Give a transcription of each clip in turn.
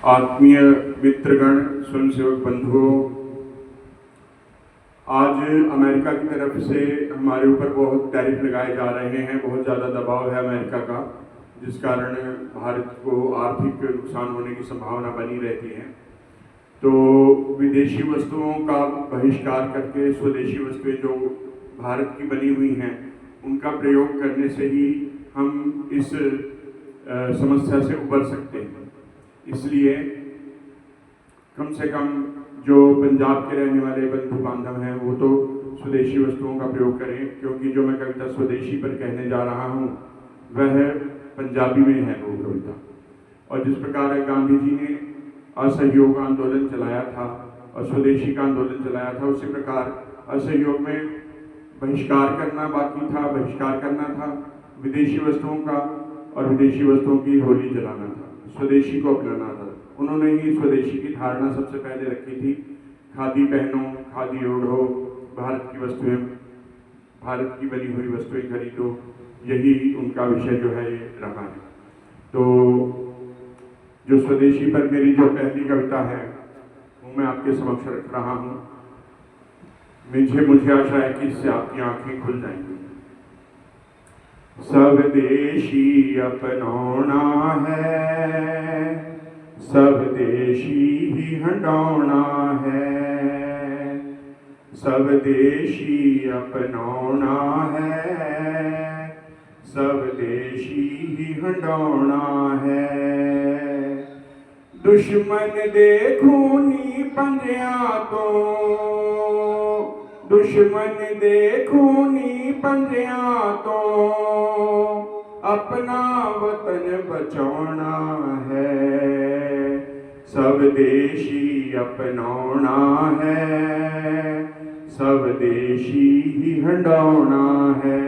आत्मीय मित्रगण, स्वयंसेवक बंधुओं, आज अमेरिका की तरफ से हमारे ऊपर बहुत टैरिफ लगाए जा रहे हैं। बहुत ज़्यादा दबाव है अमेरिका का, जिस कारण भारत को आर्थिक नुकसान होने की संभावना बनी रहती है। तो विदेशी वस्तुओं का बहिष्कार करके स्वदेशी वस्तुएं जो भारत की बनी हुई हैं उनका प्रयोग करने से ही हम इस समस्या से उबर सकते हैं। इसलिए कम से कम जो पंजाब के रहने वाले बंधु बांधव हैं वो तो स्वदेशी वस्तुओं का प्रयोग करें, क्योंकि जो मैं कविता स्वदेशी पर कहने जा रहा हूँ वह पंजाबी में है वो कविता। और जिस प्रकार गांधी जी ने असहयोग आंदोलन चलाया था और स्वदेशी का आंदोलन चलाया था, उसी प्रकार असहयोग में बहिष्कार करना बाकी था, बहिष्कार करना था विदेशी वस्तुओं का और विदेशी वस्तुओं की होली जलाना था, स्वदेशी को अपनाना था। उन्होंने ही स्वदेशी की धारणा सबसे पहले रखी थी। खादी पहनो, खादी ओढ़ो, भारत की वस्तुएं, भारत की बनी हुई वस्तुएं खरीदो, यही उनका विषय जो है ये रहा है। तो जो स्वदेशी पर मेरी जो पहली कविता है वो मैं आपके समक्ष रख रहा हूँ। मुझे आशा है कि इससे आपकी आंखें खुल जाएंगी। स्वदेशी अपनाना है, स्वदेशी ही हटाना है, स्वदेशी अपनाना है, स्वदेशी ही हटाना है। दुश्मन देखूनी पंजिया तो, दुश्मन देखूनी पंजिया तो, अपना वतन बचाना है। स्वदेशी अपनाना है, स्वदेशी ही हटाना है।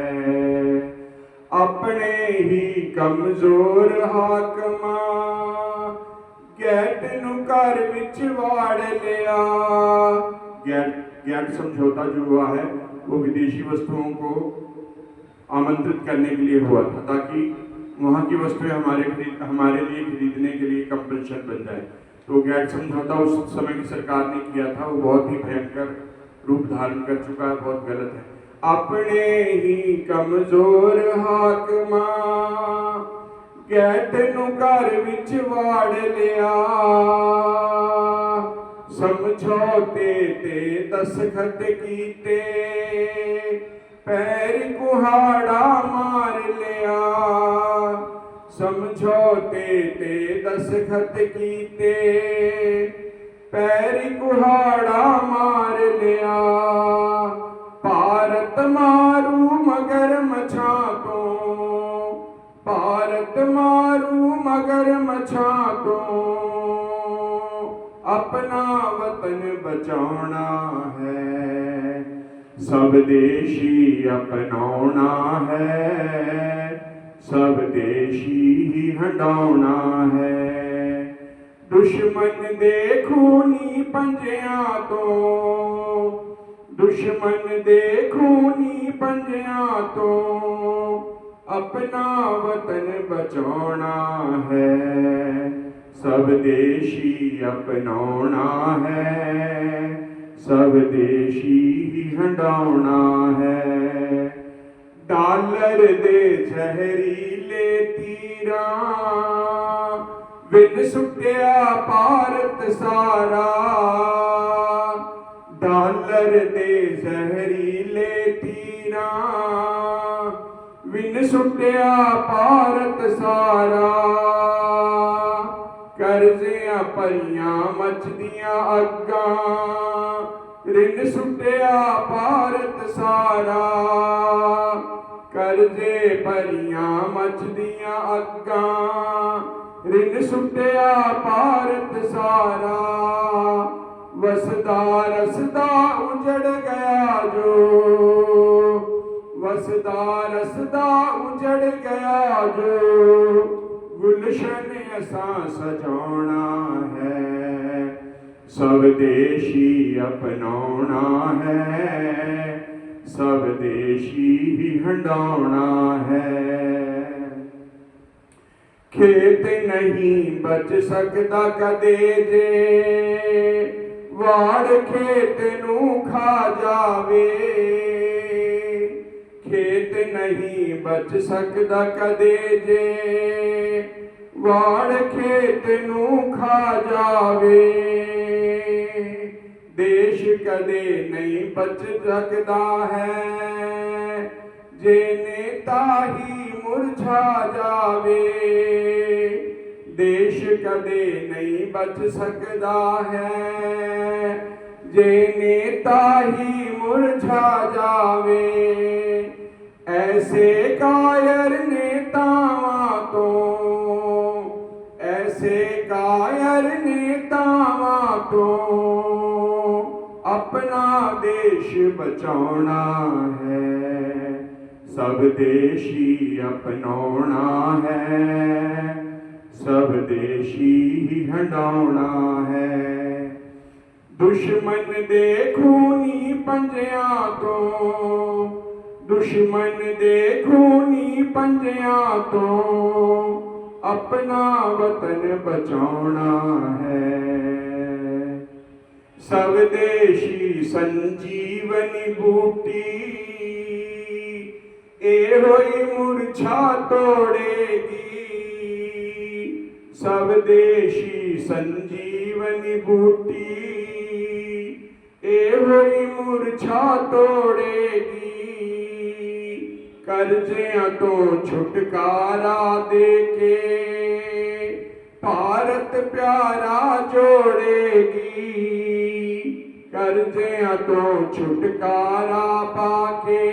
अपने ही कमजोर हाकमा गैट नूं घर विच वाड़ लिया। गैट समझौता जो हुआ है वो विदेशी वस्तुओं को आमंत्रित करने के लिए हुआ था, ताकि वहाँ की वस्तुएं हमारे लिए खरीदने के लिए कंपल्शन बन जाए। तो गैट समझौता उस समय की सरकार ने किया था, वो बहुत ही भयंकर रूप धारण कर चुका है, बहुत गलत है। अपने ही कमजोर हाकमा गैट नूं घर विच वाड़ लिया। समझौते ते दस्तखत कीते, पैर कुहाड़ा मार लिया। समझौते ते दस्तखत कीते, पैर कुहाड़ा मार लिया। भारत मारू मगर मछा तो, भारत मारू मगर मछा तो, अपना वतन बचाना है। स्वदेशी अपनाना है, स्वदेशी ही हटाना है। दुश्मन देखूनी पंजिया तो, दुश्मन देखूनी पंजिया तो, अपना वतन बचाना है। स्वदेशी अपनाना है, स्वदेशी ही हटाना है। डॉलर दे जहरीले तीरा विन सुटिया भारत सारा। डॉलर दे जहरीले तीरा विन सुटिया भारत सारा। करजियां परियां मचदियां अग्गां, रिन सुटिया भारत सारा। करजे परियां मचदियां अग्गां, रिन सुटिया भारत सारा। वसदा रसदा उजड़ गया जो, वसदा रसदा उजड़ गया जो, गुलशन असां सजाना है। स्वदेशी अपनाना है, स्वदेशी ही हटाना है। खेत नहीं बच सकता कदे जे वाड़ खेत नू खा जावे। खेत नहीं बच सकता कदे जे वाड़ खेत नू खा जावे। देश कदे नहीं बच सकता है जे नेता ही मुरझा जावे। देश कदे नहीं बच सकता है जे नेता ही मुरझा जावे। ऐसे कायर नेतावां तो ऐसे कायर नेतावां तो अपना देश बचाना है। सब देशी अपनाना है, सब देशी ही हंडाना है। दुश्मन दे खूनी पंजिया तो दुश्मन दे खूनी पंजिया तो अपना वतन बचाना है। सब देशी संजीवनी बूटी ए होई मूर्छा तोड़ेगी। सब देशी संजीवनी बूटी ए होई मूर्छा तोड़ेगी। कर्जियां तो छुटकारा देके भारत प्यारा जोड़ेगी। कर्जियां तो छुटकारा पाके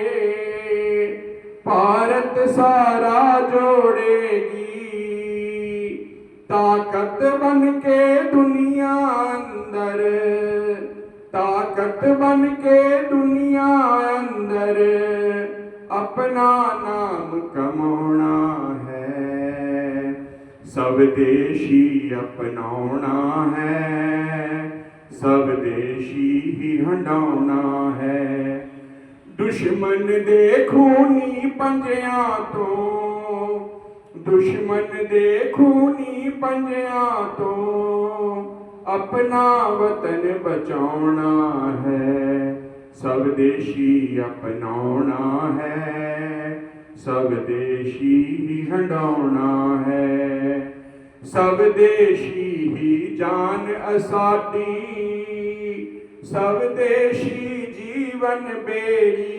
भारत सारा जोड़ेगी। ताकत बन के दुनिया अंदर ताकत बन के दुनिया अंदर अपना नाम कमाना है। सब देशी अपनाना है, सब देशी ही हंडाना है। दुश्मन दे खूनी पंजिया तो दुश्मन दे खूनी पंजिया तो अपना वतन बचाना है। सब देशी अपनाना है, सब देशी ही हंडाना है। सब देशी ही जान असाडी, सब देशी जीवन बेड़ी।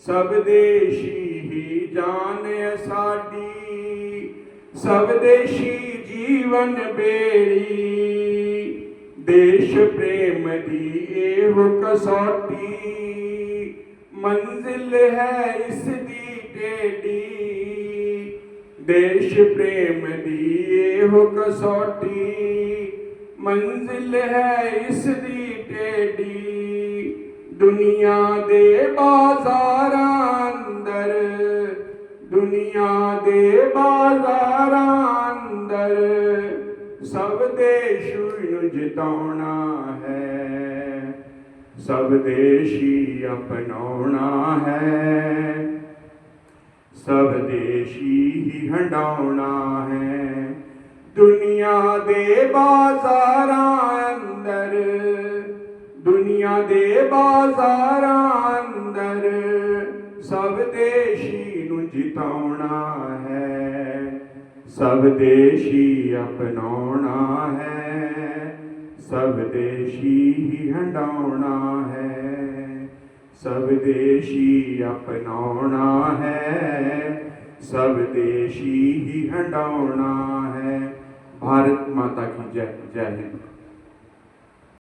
सब देशी ही जान असाडी, सब देशी जीवन बेड़ी। देश प्रेम दी एहो कसौटी, मंजिल है इसदी टेढ़ी। देश प्रेम दी एहो कसौटी, मंजिल है इसदी टेढ़ी। दुनिया दे बाजारां अंदर दुनिया दे बाजारां अंदर सब देश नूं जिताउणा है। सब देशी अपनाउणा है, सब देशी ही हंडाउणा है। दुनिया दे बाजारां अंदर दुनिया दे बाजारां अंदर सब देशी नूं जिताउणा है। सब देशी अपनाउणा है, सब देशी ही हंडाउणा है। सब देशी अपनाउणा है, सब देशी ही हंडाउणा है। भारत माता की जय। जय हिंद।